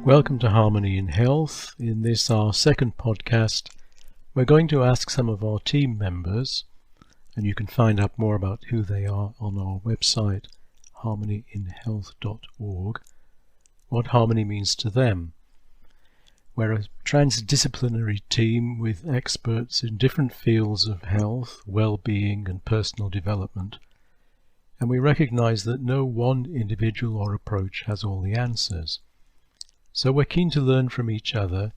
Welcome to Harmony in Health. In this, our second podcast, we're going to ask some of our team members, and you can find out more about who they are on our website, harmonyinhealth.org, what harmony means to them. We're a transdisciplinary team with experts in different fields of health, well-being and personal development, and we recognize that no one individual or approach has all the answers. So we're keen to learn from each other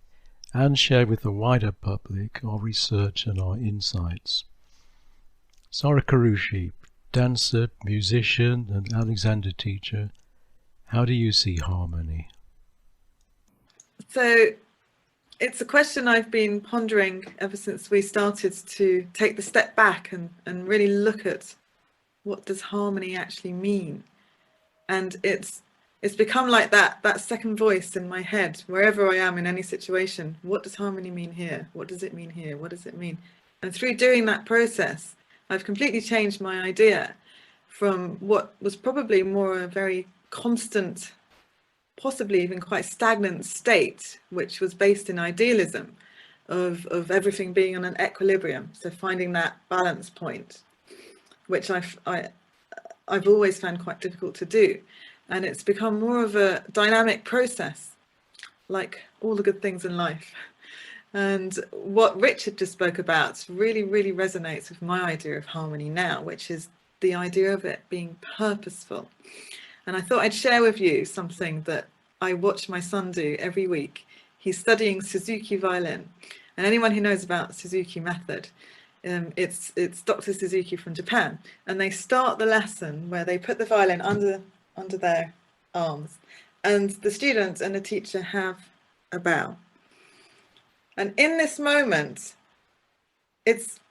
and share with the wider public our research and our insights. Sara Karushi, dancer, musician and Alexander teacher, how do you see harmony? So it's a question I've been pondering ever since we started to take the step back and really look at what does harmony actually mean. And it's become like that second voice in my head, wherever I am in any situation. What does harmony mean here? What does it mean here? What does it mean? And through doing that process, I've completely changed my idea from what was probably more a very constant, possibly even quite stagnant state, which was based in idealism of everything being on an equilibrium. So finding that balance point, which I've always found quite difficult to do. And it's become more of a dynamic process, like all the good things in life. And what Richard just spoke about really, really resonates with my idea of harmony now, which is the idea of it being purposeful. And I thought I'd share with you something that I watch my son do every week. He's studying Suzuki violin. And anyone who knows about Suzuki method, it's Dr. Suzuki from Japan. And they start the lesson where they put the violin under their arms, and the student and the teacher have a bow. And in this moment,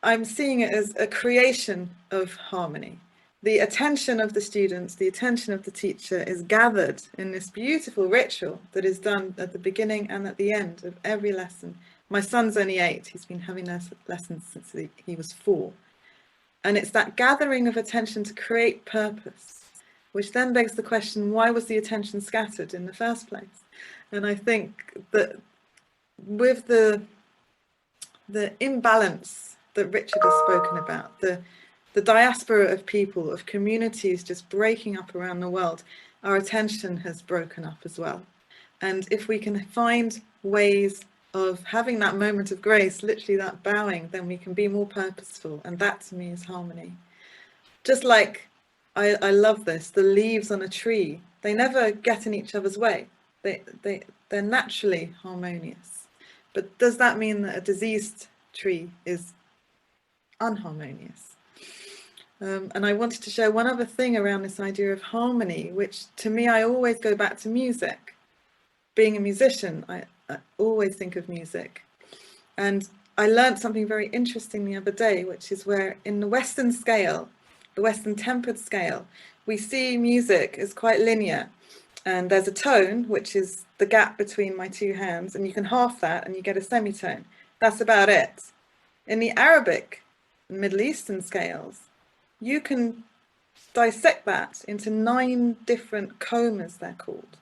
I'm seeing it as a creation of harmony. The attention of the students, the attention of the teacher is gathered in this beautiful ritual that is done at the beginning and at the end of every lesson. My son's only 8. He's been having lessons since he was 4. And it's that gathering of attention to create purpose, which then begs the question, why was the attention scattered in the first place? And I think that with the imbalance that Richard has spoken about, the diaspora of people, of communities just breaking up around the world, our attention has broken up as well. And if we can find ways of having that moment of grace, literally that bowing, then we can be more purposeful. And that to me is harmony. Just like I love this, the leaves on a tree, they never get in each other's way. They're naturally harmonious. But does that mean that a diseased tree is unharmonious? And I wanted to share one other thing around this idea of harmony, which to me, I always go back to music. Being a musician, I always think of music. And I learned something very interesting the other day, which is where in the Western scale, the Western tempered scale, we see music as quite linear. And there's a tone, which is the gap between my two hands, and you can half that and you get a semitone. That's about it. In the Arabic and Middle Eastern scales, you can dissect that into 9 different komas, they're called.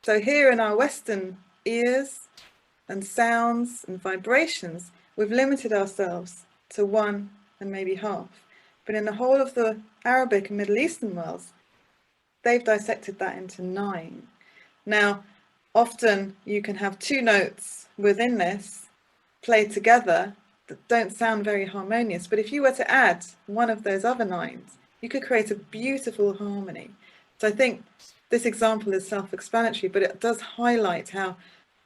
So here in our Western ears and sounds and vibrations, we've limited ourselves to 1 and maybe half. But in the whole of the Arabic and Middle Eastern worlds, they've dissected that into 9. Now, often you can have 2 notes within this play together that don't sound very harmonious. But if you were to add one of those other 9s, you could create a beautiful harmony. So I think this example is self-explanatory, but it does highlight how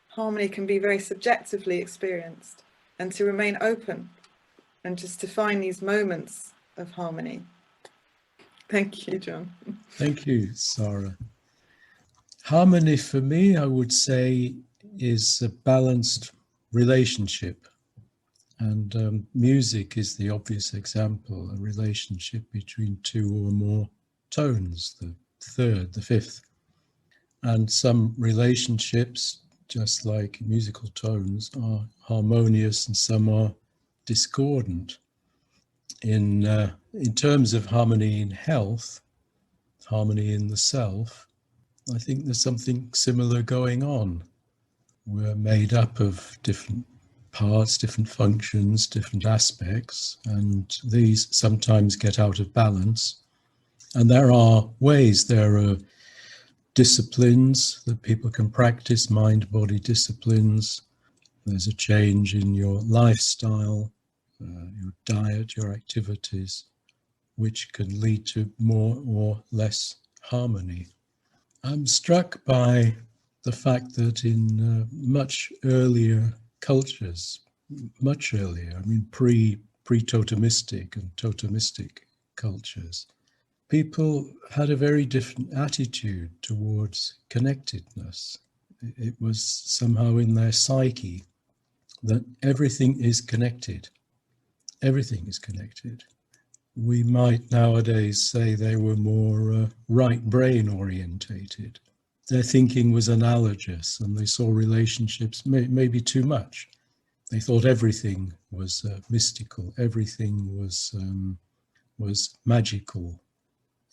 harmony can be very subjectively experienced, and to remain open and just to find these moments of harmony. Thank you, John. Thank you, Sara. Harmony for me, I would say, is a balanced relationship. And music is the obvious example, a relationship between 2 or more tones, the 3rd, the 5th. And some relationships, just like musical tones, are harmonious and some are discordant. In terms of harmony in health, harmony in the self, I think there's something similar going on. We're made up of different parts, different functions, different aspects, and these sometimes get out of balance. And there are ways, there are disciplines that people can practice, mind-body disciplines. There's a change in your lifestyle, your diet, your activities, which can lead to more or less harmony. I'm struck by the fact that in much earlier cultures, much earlier, I mean pre-totemistic and totemistic cultures, people had a very different attitude towards connectedness. It was somehow in their psyche that everything is connected. Everything is connected. We might nowadays say they were more right brain orientated. Their thinking was analogous and they saw relationships maybe too much. They thought everything was mystical, everything was magical,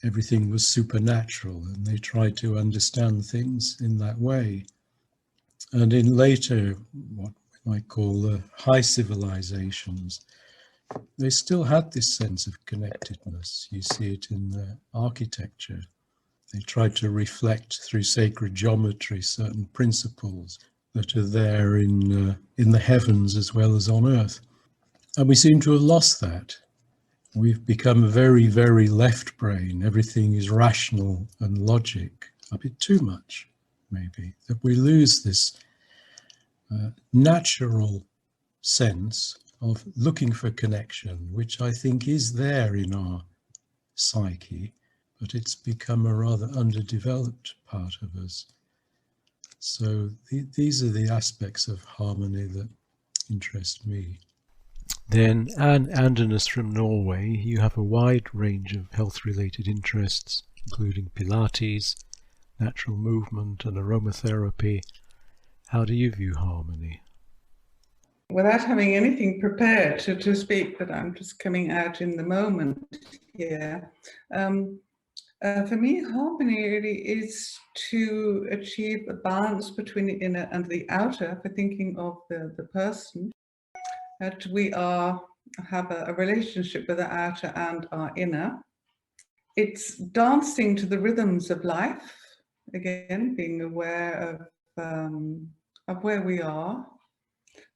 everything was supernatural, and they tried to understand things in that way. And in later, what we might call high civilizations, they still had this sense of connectedness. You see it in the architecture. They tried to reflect through sacred geometry certain principles that are there in the heavens as well as on earth. And we seem to have lost that. We've become very, very left brain. Everything is rational and logic, a bit too much, maybe, that we lose this natural sense of looking for connection, which I think is there in our psyche, but it's become a rather underdeveloped part of us. So these are the aspects of harmony that interest me. Then, Anne Andernes from Norway, you have a wide range of health-related interests, including Pilates, natural movement and aromatherapy. How do you view harmony? Without having anything prepared to speak, but I'm just coming out in the moment here. For me, harmony really is to achieve a balance between the inner and the outer, for thinking of the person, that we have a relationship with the outer and our inner. It's dancing to the rhythms of life, again, being aware of where we are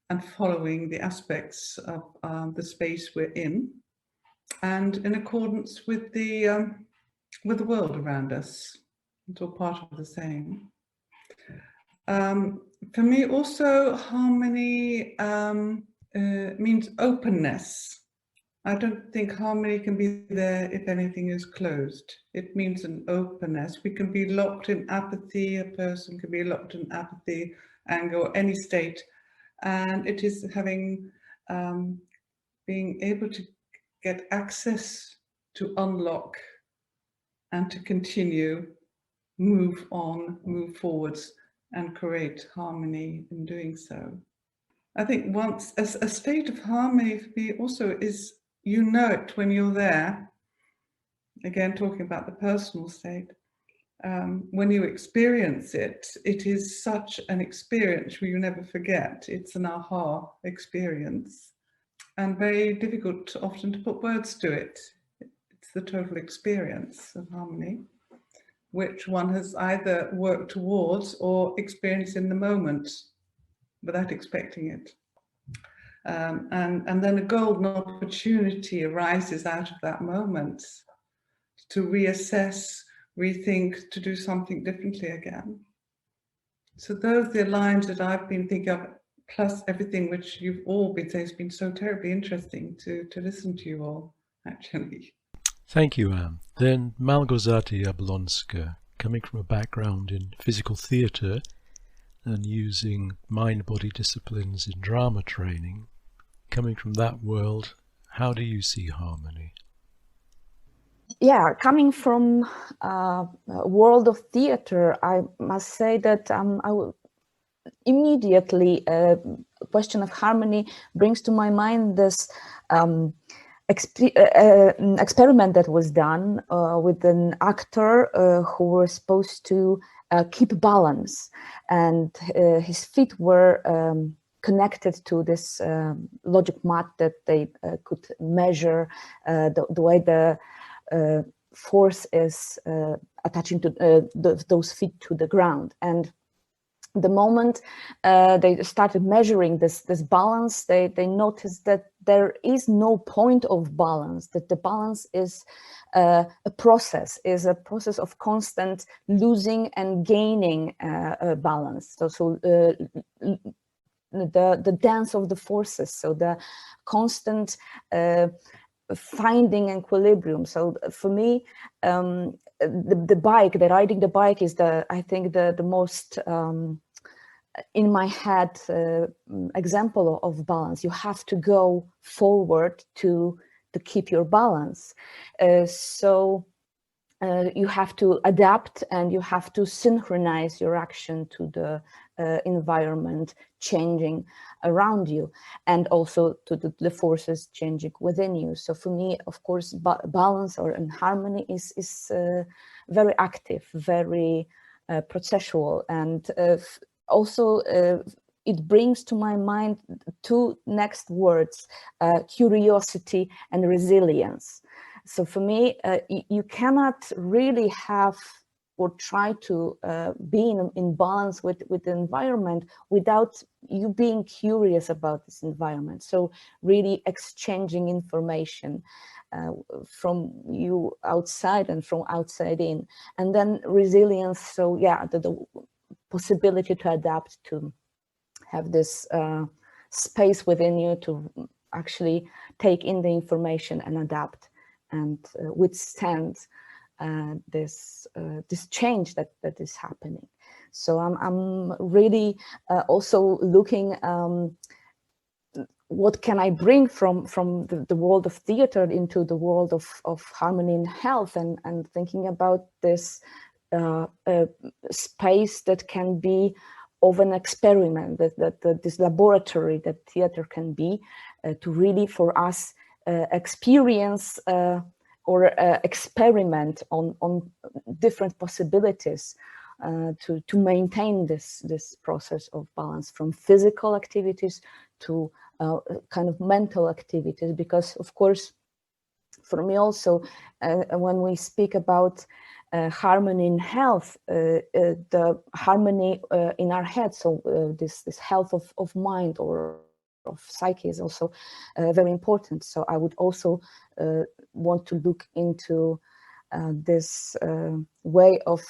and following the aspects of the space we're in, and in accordance with the world around us. It's all part of the same. For me, also, harmony means openness. I don't think harmony can be there if anything is closed. It means an openness. We can be locked in apathy. A person can be locked in apathy, anger, or any state. And it is having, being able to get access to unlock and to continue, move on, move forwards, and create harmony in doing so. I think once a state of harmony for me also is, you know it when you're there. Again, talking about the personal state. When you experience it, it is such an experience where you never forget. It's an aha experience, and very difficult often to put words to it. It's the total experience of harmony, which one has either worked towards or experienced in the moment without expecting it. And then a golden opportunity arises out of that moment to reassess, rethink, to do something differently again. So those are the lines that I've been thinking of, plus everything which you've all been saying. It's been so terribly interesting to listen to you all, actually. Thank you, Anne. Then Małgorzata Jablonska, coming from a background in physical theatre and using mind-body disciplines in drama training, coming from that world, how do you see harmony? Yeah, coming from a world of theater, I must say that I will immediately, a question of harmony brings to my mind this experiment that was done with an actor who was supposed to keep balance, and his feet were connected to this logic mat that they could measure the way the force is attaching to those feet to the ground. And the moment they started measuring this balance, they noticed that there is no point of balance, that the balance is a process of constant losing and gaining balance. So the dance of the forces, so the constant finding equilibrium. So for me, the riding the bike is I think the most in my head example of balance. You have to go forward to keep your balance. So you have to adapt, and you have to synchronize your action to the environment changing around you, and also to the forces changing within you. So for me, of course, balance or harmony is very active, very processual, and also it brings to my mind two next words, curiosity and resilience. So for me, you cannot really have or try to be in balance with the environment without you being curious about this environment. So really exchanging information from you outside and from outside in. And then resilience, so yeah, the possibility to adapt, to have this space within you to actually take in the information and adapt and withstand this change that is happening. So I'm really also looking what can I bring from the world of theater into the world of harmony and health, and thinking about this space that can be of an experiment, that this laboratory that theater can be, to really for us experience or experiment on different possibilities to maintain this process of balance, from physical activities to kind of mental activities. Because of course, for me also, when we speak about harmony in health, the harmony in our head, so this health of mind or of psyche is also very important. So I would also want to look into this way of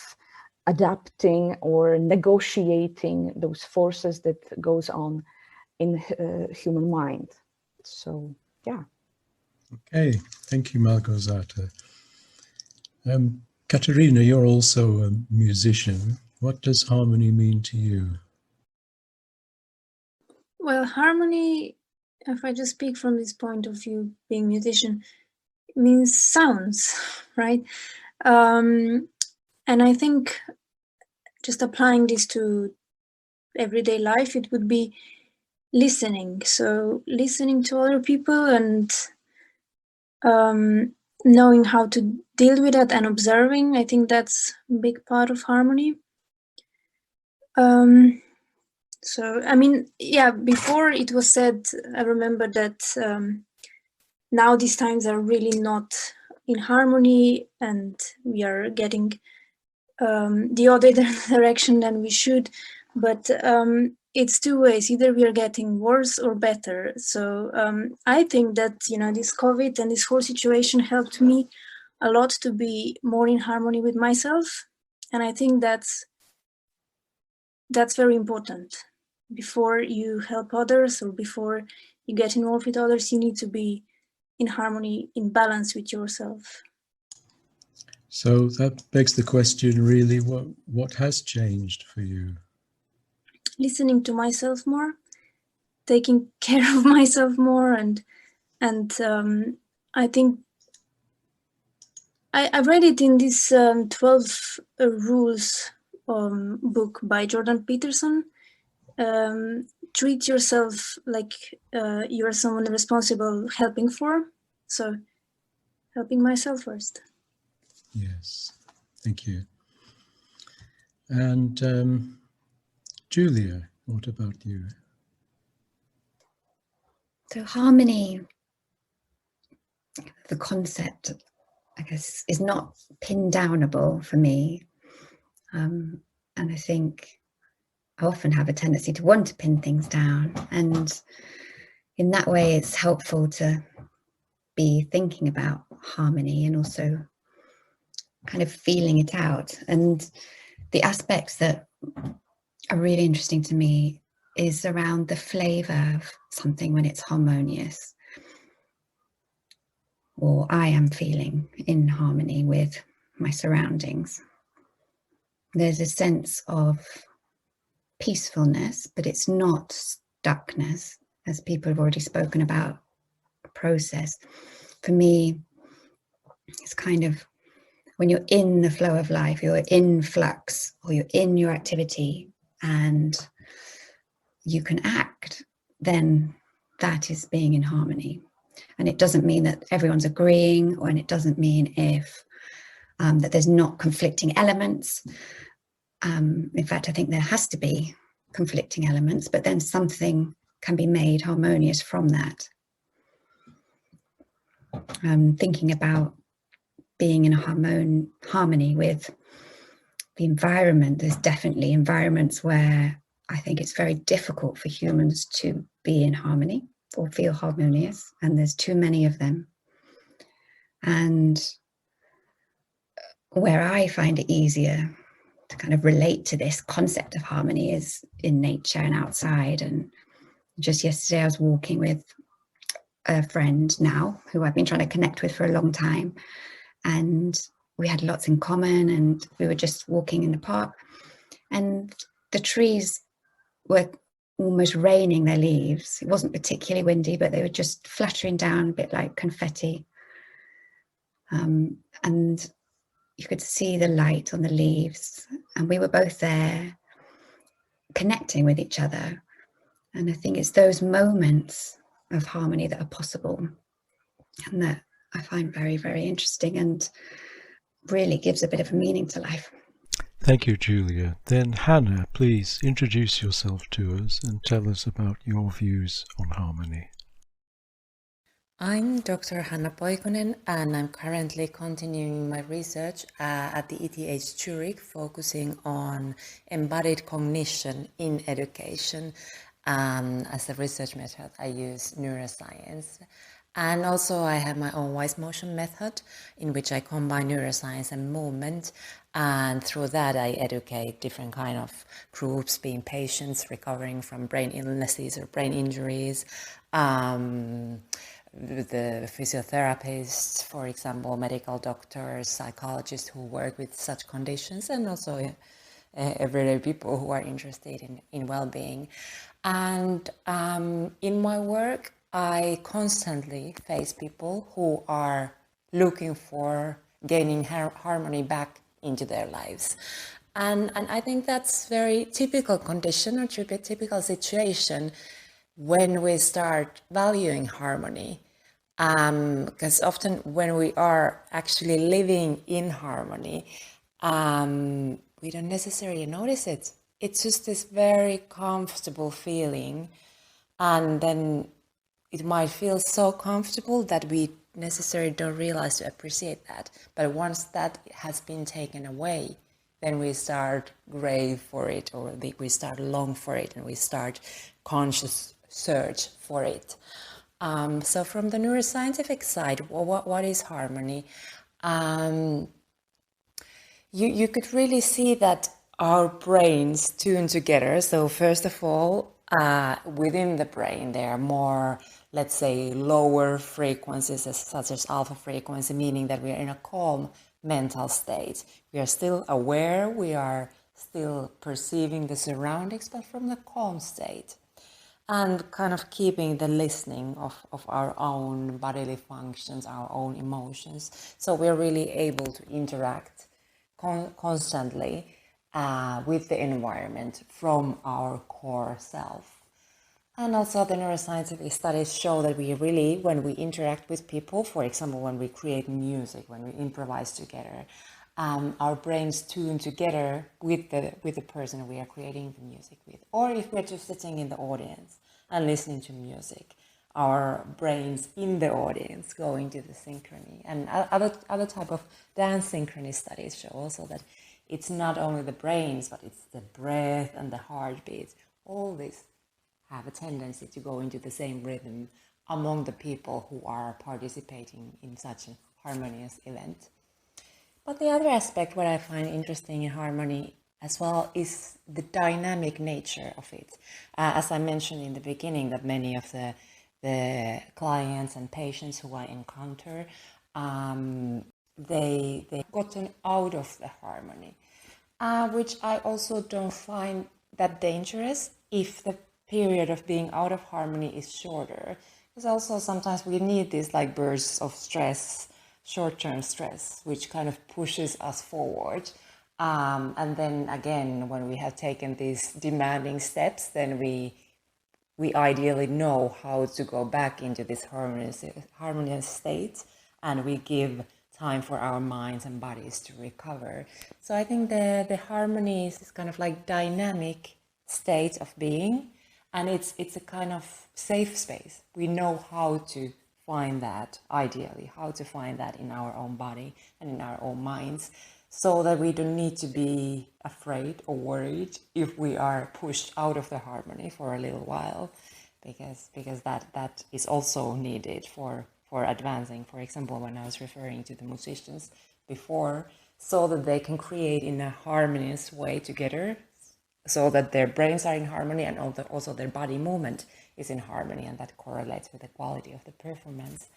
adapting or negotiating those forces that goes on in human mind. So yeah. Okay, thank you, Malgorzata. Katerina, you're also a musician. What does harmony mean to you? Well, harmony, if I just speak from this point of view, being a musician, means sounds, right? And I think just applying this to everyday life, it would be listening. So listening to other people and knowing how to deal with that and observing, I think that's a big part of harmony. So, I mean, yeah, before it was said, I remember that now these times are really not in harmony, and we are getting the other direction than we should. But it's two ways: either we are getting worse or better. So I think that, you know, this COVID and this whole situation helped me a lot to be more in harmony with myself, and I think that's very important. Before you help others or before you get involved with others, you need to be in harmony, in balance with yourself. So that begs the question, really, what has changed for you? Listening to myself more, taking care of myself more, and I think I read it in this 12 Rules book by Jordan Peterson. Treat yourself like you're someone responsible helping for. So helping myself first. Yes, thank you. And Julia, what about you? So harmony, the concept, I guess, is not pin downable for me. And I think I often have a tendency to want to pin things down. And in that way, it's helpful to be thinking about harmony and also kind of feeling it out. And the aspects that are really interesting to me is around the flavor of something when it's harmonious, or I am feeling in harmony with my surroundings. There's a sense of peacefulness, but it's not stuckness, as people have already spoken about a process. For me, it's kind of when you're in the flow of life, you're in flux, or you're in your activity and you can act, then that is being in harmony. And it doesn't mean that everyone's agreeing, and it doesn't mean if that there's not conflicting elements. In fact, I think there has to be conflicting elements, but then something can be made harmonious from that. Thinking about being in a harmony with the environment, there's definitely environments where I think it's very difficult for humans to be in harmony or feel harmonious, and there's too many of them. And where I find it easier to kind of relate to this concept of harmony is in nature and outside. And just yesterday I was walking with a friend now who I've been trying to connect with for a long time, and we had lots in common, and we were just walking in the park, and the trees were almost raining their leaves. It wasn't particularly windy, but they were just fluttering down a bit like confetti. And you could see the light on the leaves, and we were both there connecting with each other. And I think it's those moments of harmony that are possible, and that I find very, very interesting and really gives a bit of a meaning to life. Thank you, Julia. Then Hannah, please introduce yourself to us and tell us about your views on harmony. I'm Dr. Hanna Poikonen, and I'm currently continuing my research at the ETH Zurich, focusing on embodied cognition in education. As a research method, I use neuroscience. And also I have my own wise motion method in which I combine neuroscience and movement. And through that, I educate different kind of groups, being patients recovering from brain illnesses or brain injuries, the physiotherapists, for example, medical doctors, psychologists who work with such conditions, and also everyday people who are interested in well-being. And in my work, I constantly face people who are looking for gaining harmony back into their lives. And I think that's very typical condition or typical situation when we start valuing harmony. Because often when we are actually living in harmony, we don't necessarily notice it. It's just this very comfortable feeling, and then it might feel so comfortable that we necessarily don't realize to appreciate that. But once that has been taken away, then we start crave for it, or we start long for it, and we start conscious search for it. So from the neuroscientific side, what is harmony? You could really see that our brains tune together. So first of all, within the brain, there are more, let's say, lower frequencies, such as alpha frequency, meaning that we are in a calm mental state. We are still aware, we are still perceiving the surroundings, but from the calm state. And kind of keeping the listening of our own bodily functions, our own emotions. So we're really able to interact constantly with the environment from our core self. And also the neuroscientific studies show that we really, when we interact with people, for example, when we create music, when we improvise together, our brains tune together with the person we are creating the music with. Or if we're just sitting in the audience and listening to music, our brains in the audience go into the synchrony. And other type of dance synchrony studies show also that it's not only the brains, but it's the breath and the heartbeat. All this have a tendency to go into the same rhythm among the people who are participating in such a harmonious event. But the other aspect, what I find interesting in harmony as well, is the dynamic nature of it. As I mentioned in the beginning, that many of the clients and patients who I encounter, they've gotten out of the harmony, which I also don't find that dangerous if the period of being out of harmony is shorter. Because also sometimes we need these like bursts of stress, short-term stress, which kind of pushes us forward. And then again, when we have taken these demanding steps, then we ideally know how to go back into this harmonious state, and we give time for our minds and bodies to recover. So I think the harmony is kind of like dynamic state of being, and it's a kind of safe space. We know how to find that, ideally, how to find that in our own body and in our own minds, so that we don't need to be afraid or worried if we are pushed out of the harmony for a little while, because that is also needed for advancing. For example, when I was referring to the musicians before, so that they can create in a harmonious way together, so that their brains are in harmony and also their body movement is in harmony, and that correlates with the quality of the performance.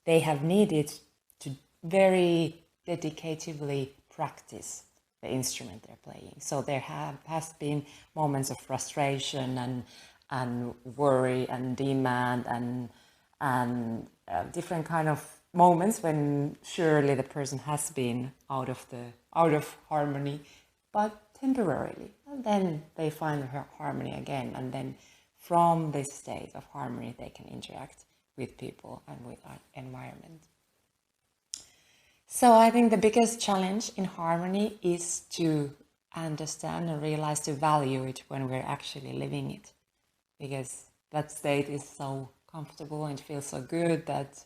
They have needed to very dedicatively practice the instrument they're playing. So there has been moments of frustration and worry and demand and different kind of moments when surely the person has been out of harmony, but temporarily, and then they find the harmony again, and then from this state of harmony they can interact with people and with our environment. So I think the biggest challenge in harmony is to understand and realize to value it when we're actually living it, because that state is so comfortable and feels so good that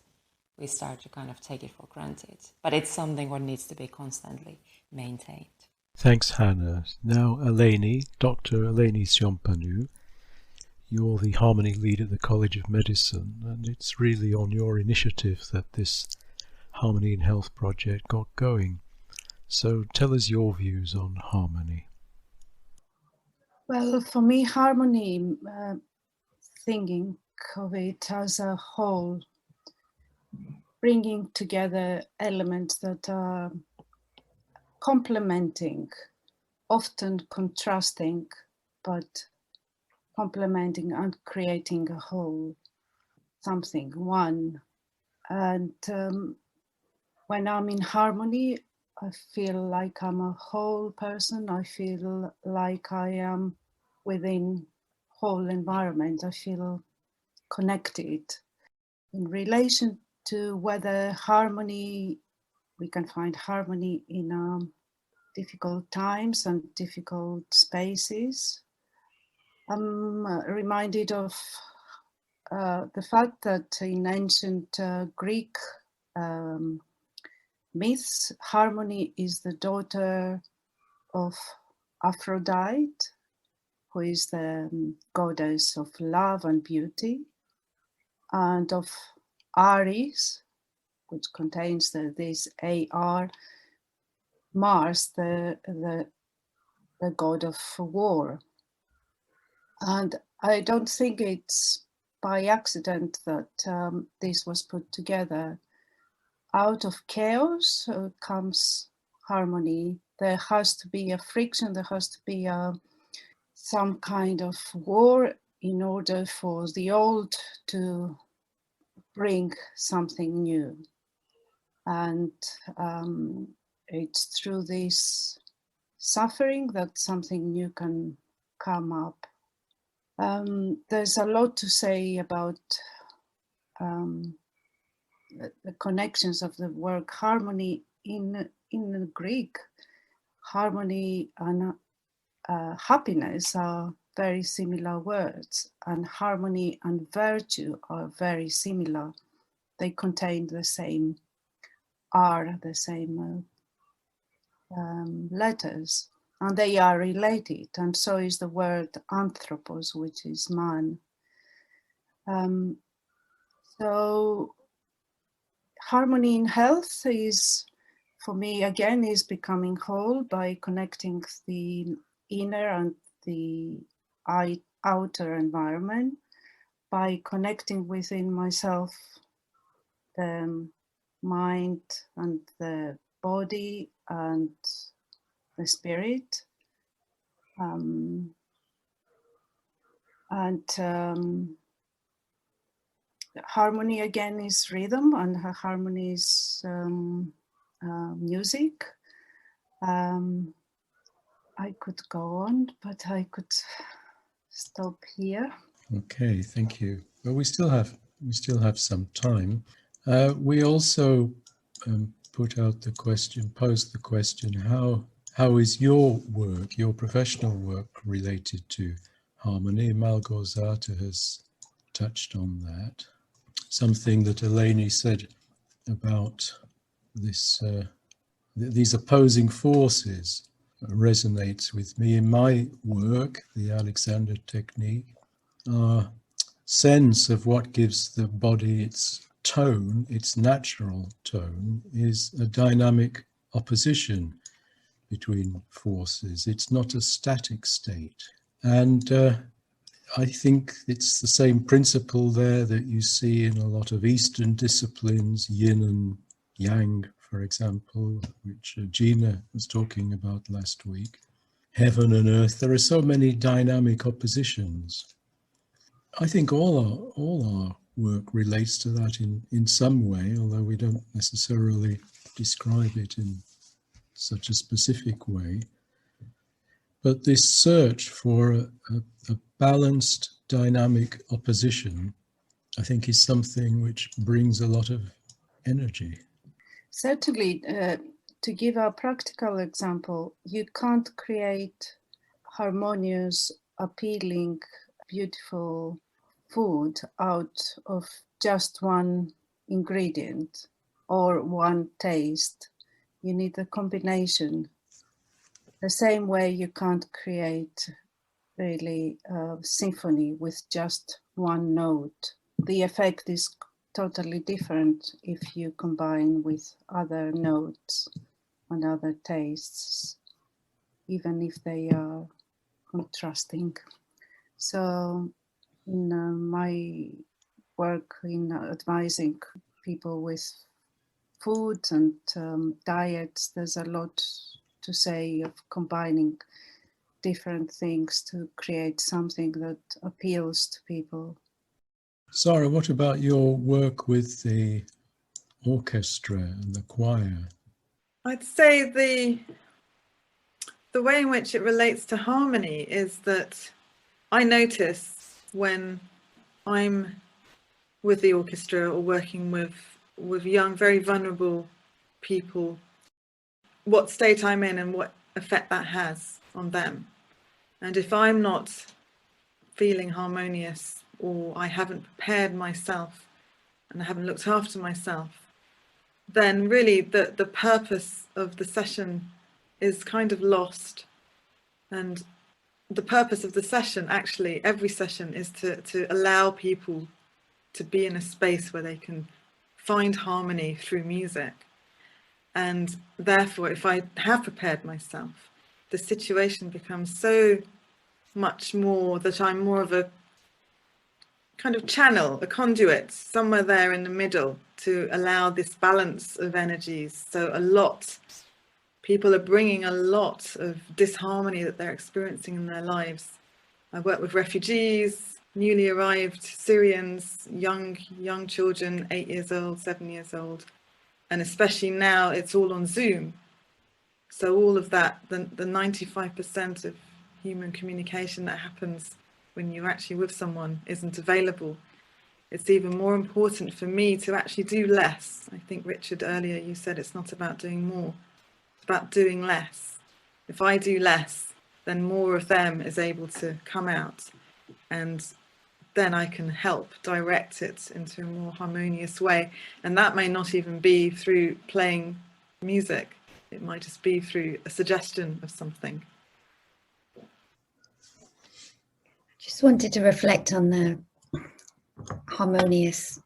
we start to kind of take it for granted. But it's something what needs to be constantly maintained. Thanks, Hannah. Now, Eleni, Dr. Eleni Siompanu, you're the Harmony Lead at the College of Medicine, and it's really on your initiative that this Harmony in Health project got going. So tell us your views on harmony. Well, for me, harmony, thinking of it as a whole, bringing together elements that are complementing, often contrasting, but complementing and creating a whole, something, one. And when I'm in harmony, I feel like I'm a whole person. I feel like I am within whole environment. I feel connected. In relation to whether harmony, we can find harmony in difficult times and difficult spaces. I'm reminded of the fact that in ancient Greek myths, harmony is the daughter of Aphrodite, who is the goddess of love and beauty, and of Ares, which contains this AR, Mars, the god of war. And I don't think it's by accident that this was put together. Out of chaos comes harmony. There has to be a friction, there has to be some kind of war in order for the old to bring something new. And it's through this suffering that something new can come up. There's a lot to say about the connections of the word harmony in the Greek. Harmony and happiness are very similar words, and harmony and virtue are very similar. They contain the same R, the same letters, and they are related, and so is the word anthropos, which is man. So harmony in health is, for me, again, is becoming whole by connecting the inner and the outer environment, by connecting within myself the mind and the body and the spirit. Harmony again is rhythm, and harmony is music. I could go on, but I could stop here. Okay, thank you. Well, we still have some time. We also posed the question: how is your work, your professional work, related to harmony? Malgorzata has touched on that. Something that Eleni said about this, these opposing forces resonates with me in my work, the Alexander technique. Our sense of what gives the body its tone, its natural tone, is a dynamic opposition between forces. It's not a static state. And I think it's the same principle there that you see in a lot of Eastern disciplines, yin and yang, for example, which Gina was talking about last week. Heaven and earth, there are so many dynamic oppositions. I think all our work relates to that in some way, although we don't necessarily describe it in such a specific way. But this search for a balanced dynamic opposition, I think, is something which brings a lot of energy. Certainly, to give a practical example, you can't create harmonious, appealing, beautiful food out of just one ingredient or one taste. You need a combination. The same way you can't create really a symphony with just one note. The effect is totally different if you combine with other notes and other tastes, even if they are contrasting. So in my work in advising people with food and diets, there's a lot to say of combining different things to create something that appeals to people. Sarah, what about your work with the orchestra and the choir? I'd say the way in which it relates to harmony is that I notice when I'm with the orchestra or working with young, very vulnerable people, what state I'm in and what effect that has on them. And if I'm not feeling harmonious, or I haven't prepared myself and I haven't looked after myself, then really the purpose of the session is kind of lost. And the purpose of the session, actually, every session, is to allow people to be in a space where they can find harmony through music. And therefore, if I have prepared myself, the situation becomes so much more that I'm more of a kind of channel, a conduit, somewhere there in the middle to allow this balance of energies. So people are bringing a lot of disharmony that they're experiencing in their lives. I work with refugees, newly arrived Syrians, young children, 8 years old, 7 years old. And especially now it's all on Zoom. So all of that, the 95% of human communication that happens when you're actually with someone isn't available, it's even more important for me to actually do less. I think, Richard, earlier you said it's not about doing more, it's about doing less. If I do less, then more of them is able to come out, and then I can help direct it into a more harmonious way. And that may not even be through playing music. It might just be through a suggestion of something. Just wanted to reflect on the harmonious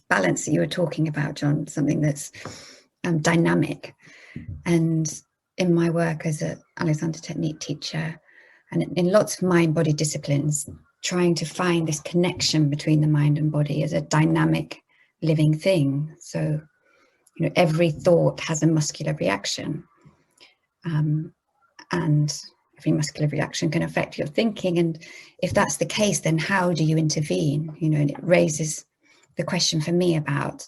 balance that you were talking about, John, something that's dynamic. And in my work as an Alexander Technique teacher, and in lots of mind-body disciplines, trying to find this connection between the mind and body as a dynamic living thing. So, you know, every thought has a muscular reaction, and every muscular reaction can affect your thinking. And if that's the case, then how do you intervene? You know, and it raises the question for me about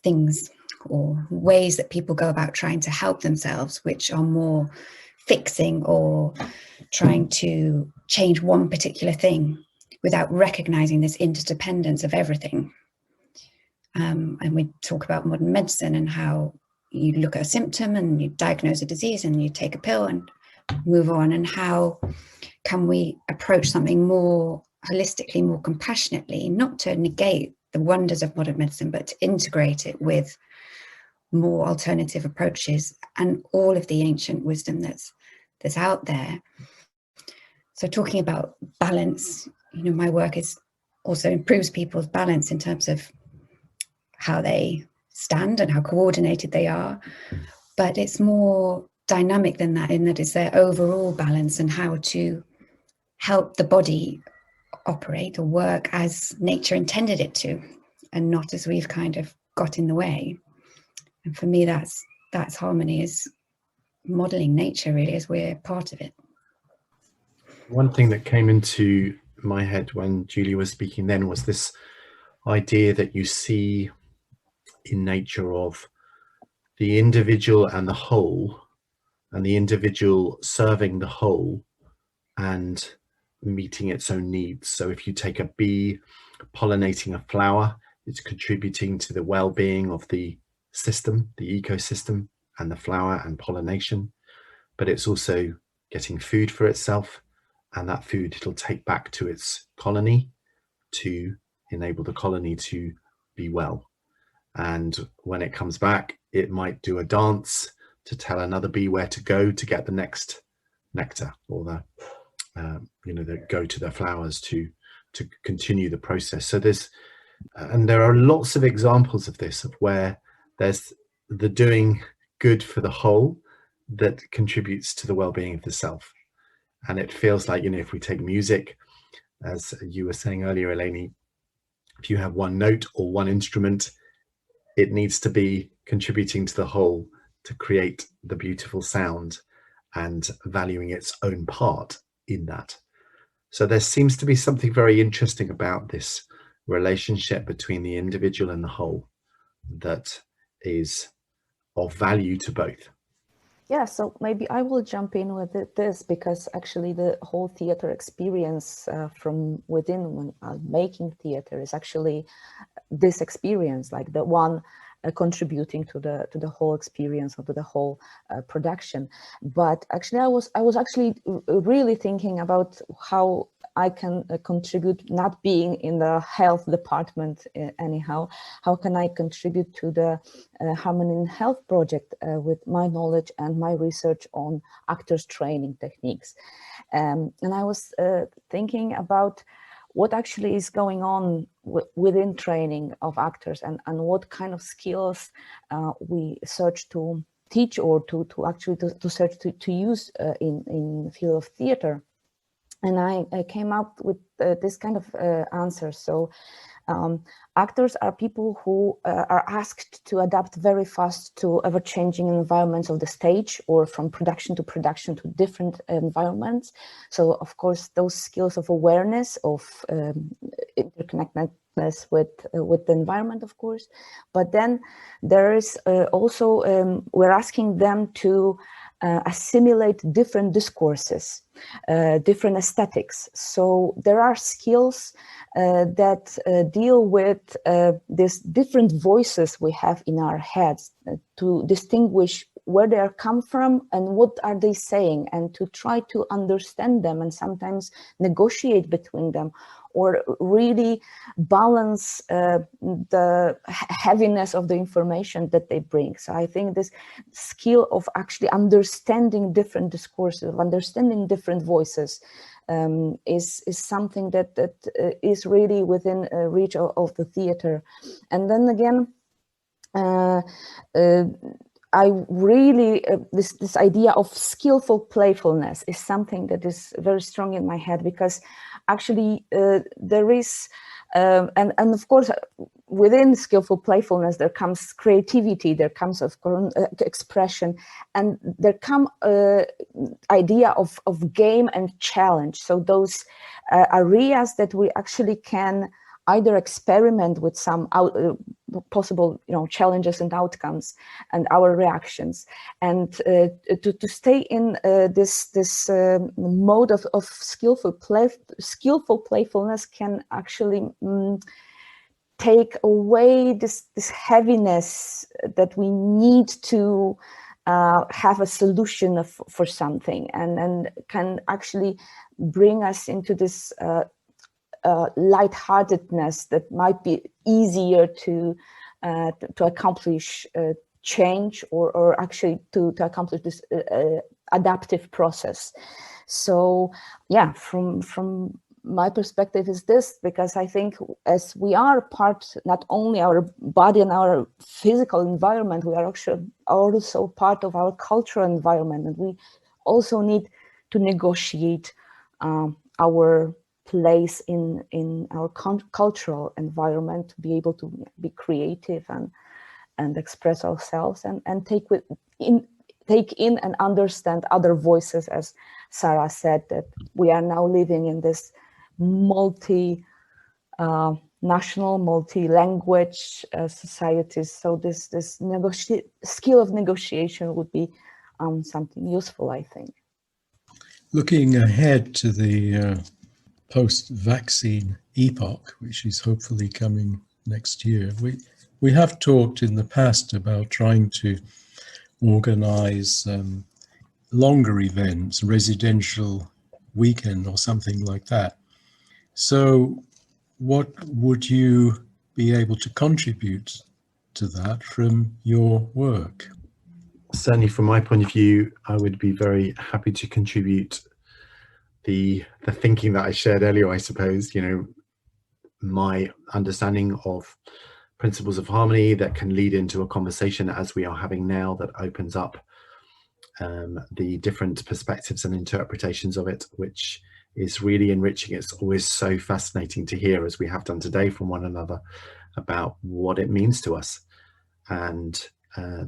things or ways that people go about trying to help themselves, which are more fixing or trying to change one particular thing without recognizing this interdependence of everything. And we talk about modern medicine and how you look at a symptom and you diagnose a disease and you take a pill and move on, and how can we approach something more holistically, more compassionately, not to negate the wonders of modern medicine, but to integrate it with more alternative approaches and all of the ancient wisdom that's out there. So talking about balance, you know, my work is also improves people's balance in terms of how they stand and how coordinated they are, but it's more dynamic than that, in that it's their overall balance and how to help the body operate or work as nature intended it to, and not as we've kind of got in the way. And for me, that's harmony, is modeling nature really as we're part of it. One thing that came into my head when Julie was speaking then was this idea that you see in nature of the individual and the whole, and the individual serving the whole and meeting its own needs. So if you take a bee pollinating a flower, it's contributing to the well-being of the system, the ecosystem, and the flower and pollination, but it's also getting food for itself, and that food it'll take back to its colony to enable the colony to be well. And when it comes back, it might do a dance to tell another bee where to go to get the next nectar, or the go to the flowers to continue the process. So there are lots of examples of this, of where there's the doing good for the whole that contributes to the well-being of the self. And it feels like, you know, if we take music, as you were saying earlier, Eleni, if you have one note or one instrument, it needs to be contributing to the whole to create the beautiful sound and valuing its own part in that. So there seems to be something very interesting about this relationship between the individual and the whole that is of value to both. Yeah, so maybe I will jump in with this, because actually the whole theater experience from within, when I'm making theater, is actually this experience, like the one contributing to the whole experience, or to the whole production. But actually, I was actually really thinking about how I can contribute, not being in the health department anyhow. How can I contribute to the Harmony in Health project with my knowledge and my research on actors training techniques? And I was thinking about what actually is going on within training of actors, and what kind of skills we search to teach, or to search to use in the field of theater. And I came up with this kind of answer. So actors are people who are asked to adapt very fast to ever-changing environments of the stage, or from production to different environments. So of course, those skills of awareness, of interconnectedness with the environment, of course. But then there is also, we're asking them to assimilate different discourses, different aesthetics. So there are skills that deal with these different voices we have in our heads to distinguish where they are come from and what are they saying, and to try to understand them and sometimes negotiate between them, or really balance the heaviness of the information that they bring. So I think this skill of actually understanding different discourses, of understanding different voices, is something that is really within reach of the theater. And then again, I really, this idea of skillful playfulness is something that is very strong in my head, because actually there is, and of course, within skillful playfulness, there comes creativity, there comes of course expression, and there come idea of game and challenge. So those areas that we actually can either experiment with some possible, challenges and outcomes and our reactions, and to stay in this mode of skillful playfulness can actually take away this heaviness that we need to have a solution for something, and can actually bring us into this lightheartedness that might be easier to accomplish change, or actually to accomplish this adaptive process. So yeah, from my perspective is this, because I think as we are part, not only our body and our physical environment, we are actually also part of our cultural environment, and we also need to negotiate our place in our cultural environment to be able to be creative and express ourselves, and take in and understand other voices, as Sarah said, that we are now living in this national, multi-language societies. So this skill of negotiation would be something useful, I think. Looking ahead to the post-vaccine epoch, which is hopefully coming next year, we have talked in the past about trying to organize longer events, residential weekend or something like that. So what would you be able to contribute to that from your work? Certainly from my point of view, I would be very happy to contribute the thinking that I shared earlier, I suppose, my understanding of principles of harmony that can lead into a conversation as we are having now, that opens up the different perspectives and interpretations of it, which is really enriching. It's always so fascinating to hear, as we have done today, from one another about what it means to us, and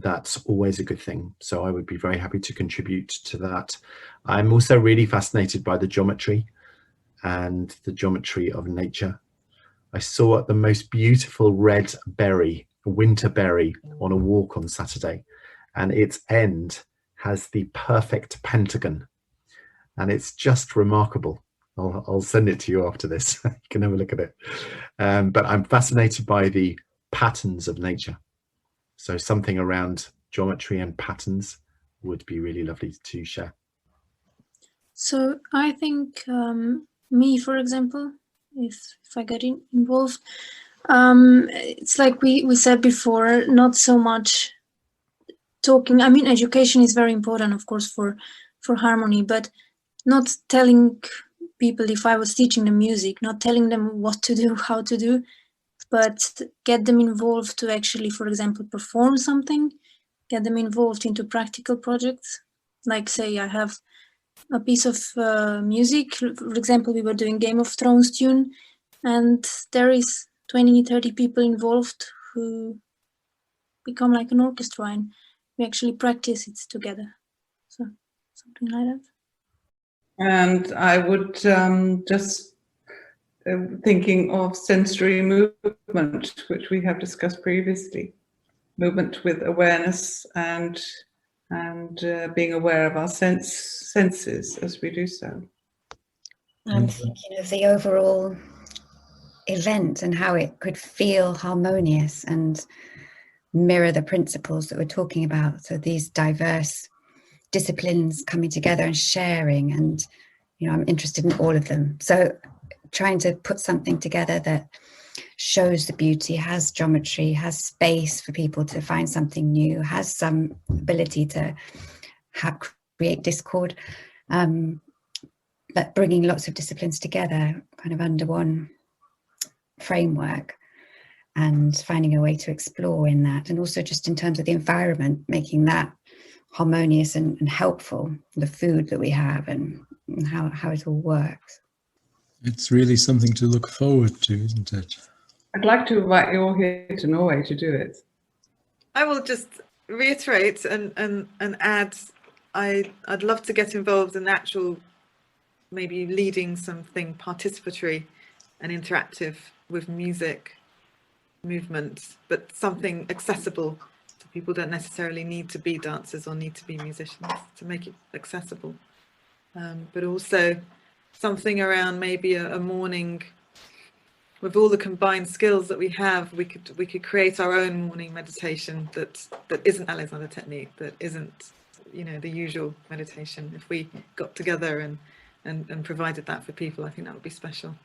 that's always a good thing. So I would be very happy to contribute to that. I'm also really fascinated by the geometry and the geometry of nature. I saw the most beautiful red berry, a winter berry, on a walk on Saturday, and its end has the perfect pentagon, and it's just remarkable. I'll send it to you after this. You can have a look at it. But I'm fascinated by the patterns of nature. So something around geometry and patterns would be really lovely to share. So I think me, for example, if I get involved, it's like we said before, not so much talking. I mean, education is very important, of course, for harmony, but not telling people, if I was teaching them music, not telling them what to do, how to do, but get them involved to actually, for example, perform something, get them involved into practical projects. Like, say, I have a piece of music, for example, we were doing Game of Thrones tune, and there is 20-30 people involved who become like an orchestra, and we actually practice it together. So something like that. And I would just thinking of sensory movement, which we have discussed previously, movement with awareness and and being aware of our senses as we do so. I'm thinking of the overall event and how it could feel harmonious and mirror the principles that we're talking about. So these diverse disciplines coming together and sharing, and I'm interested in all of them. So trying to put something together that shows the beauty, has geometry, has space for people to find something new, has some ability to create discord, but bringing lots of disciplines together kind of under one framework and finding a way to explore in that. And also just in terms of the environment, making that harmonious and helpful, the food that we have and how it all works. It's really something to look forward to, isn't it? I'd like to invite you all here to Norway to do it. I will just reiterate and add, I'd love to get involved in actual, maybe leading something participatory and interactive with music, movement, but something accessible. So people don't necessarily need to be dancers or need to be musicians to make it accessible. But also something around maybe a morning, with all the combined skills that we have, we could create our own morning meditation that isn't Alexander technique, that isn't the usual meditation. If we got together and provided that for people, I think that would be special.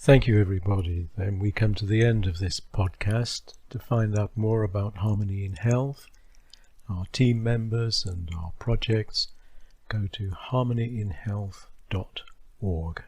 Thank you, everybody. Then we come to the end of this podcast. To find out more about Harmony in Health, our team members and our projects, go to harmonyinhealth.org.